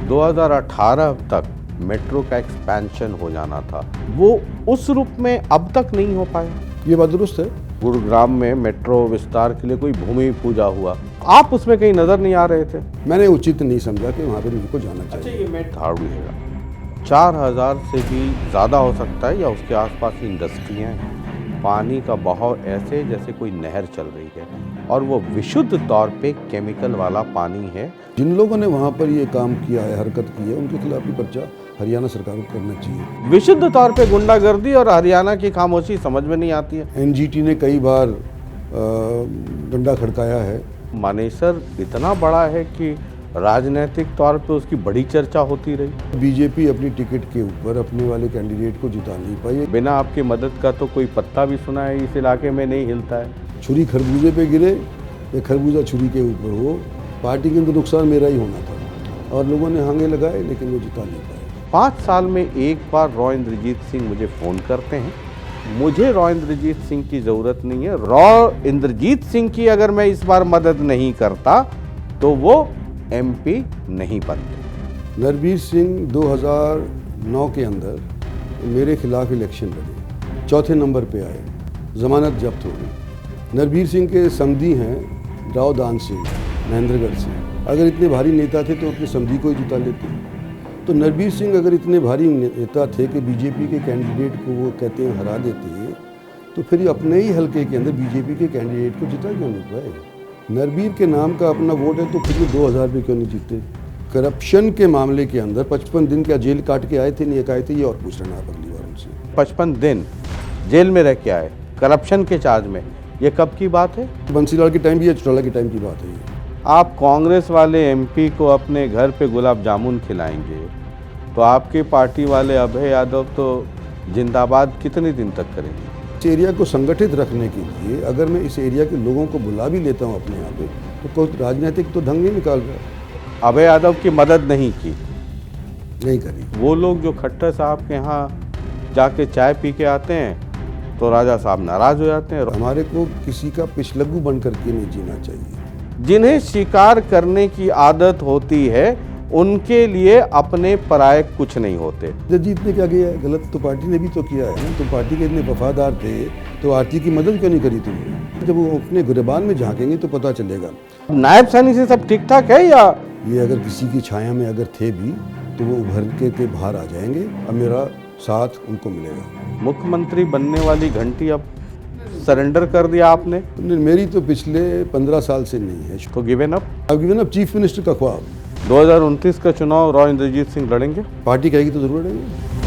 2018 तक मेट्रो का एक्सपेंशन हो जाना था, वो उस रूप में अब तक नहीं हो पाया। ये बात दुरुस्त है। गुरुग्राम में मेट्रो विस्तार के लिए कोई भूमि पूजा हुआ, आप उसमें कहीं नजर नहीं आ रहे थे। मैंने उचित नहीं समझा कि वहाँ पर मुझको जाना चाहिए। अच्छा, ये मैं झाड़ू है 4000 से भी ज़्यादा हो सकता है या उसके आसपास की इंडस्ट्रियाँ हैं। पानी का बहाव ऐसे जैसे कोई नहर चल रही है और वो विशुद्ध तौर पे केमिकल वाला पानी है। जिन लोगों ने वहाँ पर ये काम किया है, हरकत की है, उनके खिलाफ भी पर्चा हरियाणा सरकार को करना चाहिए। विशुद्ध तौर पे गुंडागर्दी और हरियाणा की खामोशी समझ में नहीं आती है। एनजीटी ने कई बार डंडा खड़काया है। मानेसर इतना बड़ा है कि राजनीतिक तौर पे उसकी बड़ी चर्चा होती रही। बीजेपी अपनी टिकट के ऊपर अपने वाले कैंडिडेट को जिता नहीं पाई। बिना आपकी मदद का तो कोई पत्ता भी सुना है इस इलाके में नहीं हिलता है। छुरी खरबूजे पे गिरे या खरबूजा छुरी के ऊपर हो, पार्टी के अंदर नुकसान मेरा ही होना था और लोगों ने हांगे लगाए लेकिन वो जिता नहीं पाए। 5 साल में एक बार रॉ इंद्रजीत सिंह मुझे फ़ोन करते हैं। मुझे रॉ इंद्रजीत सिंह की ज़रूरत नहीं है। रॉ इंद्रजीत सिंह की अगर मैं इस बार मदद नहीं करता तो वो एमपी नहीं बनते। नरबीर सिंह 2009 के अंदर मेरे खिलाफ इलेक्शन लड़े, चौथे नंबर पे आए, जमानत जब्त हो गई। नरबीर सिंह के समधी हैं राव दान सिंह महेंद्रगढ़ से। अगर इतने भारी नेता थे तो अपने समधी को ही जिता लेते। तो नरबीर सिंह अगर इतने भारी नेता थे कि बीजेपी के कैंडिडेट को वो कहते हैं हरा देते, तो फिर अपने ही हलके के अंदर बीजेपी के कैंडिडेट को जिता क्यों नहीं पाए? नरबीर के नाम का अपना वोट है तो फिर 2000 रुपये क्यों नहीं जीते? करप्शन के मामले के अंदर 55 दिन क्या जेल काट के आए थे, नहीं आए थे, ये और पूछ रहे हैं आप अगली बार उनसे। 55 दिन जेल में रह के आए करप्शन के चार्ज में, ये कब की बात है? बंसीलाल के टाइम भी या चौटाला के टाइम की बात है ये। आप कांग्रेस वाले एमपी को अपने घर पे गुलाब जामुन खिलाएंगे तो आपकी पार्टी वाले अभय यादव तो जिंदाबाद कितने दिन तक करेंगे? इस एरिया को संगठित रखने के लिए अगर मैं इस एरिया के लोगों को बुला भी लेता हूँ अपने यहाँ पे, तो कोई राजनीतिक तो ढंग नहीं निकाल रहा। अभय यादव की मदद नहीं की, नहीं करी। वो लोग जो खट्टर साहब के यहाँ जाके चाय पी के आते हैं तो राजा साहब नाराज हो जाते हैं। हमारे को किसी का पिछलग्गू बन करके नहीं जीना चाहिए। जिन्हें शिकार करने की आदत होती है उनके लिए अपने पराये कुछ नहीं होते। जीतने क्या गया है? गलत तो पार्टी ने भी तो किया है ना। तुम पार्टी के इतने वफादार थे तो आरती की मदद क्यों नहीं करी तुमने? जब वो अपने गिरबान में झांकेंगे तो पता चलेगा। नायब सैनी से सब ठीक ठाक है या ये अगर किसी की छाया में अगर थे भी तो वो उभर के बाहर आ जाएंगे। अब मेरा साथ उनको मिलेगा। मुख्यमंत्री बनने वाली घंटी अब सरेंडर कर दिया आपने? मेरी तो पिछले 15 साल से नहीं है। तो गिवन अप? अब गिवन अप चीफ मिनिस्टर का ख्वाब। 2029 का चुनाव रॉ इंद्रजीत सिंह लड़ेंगे? पार्टी कहेगी तो जरूर लड़ेंगे।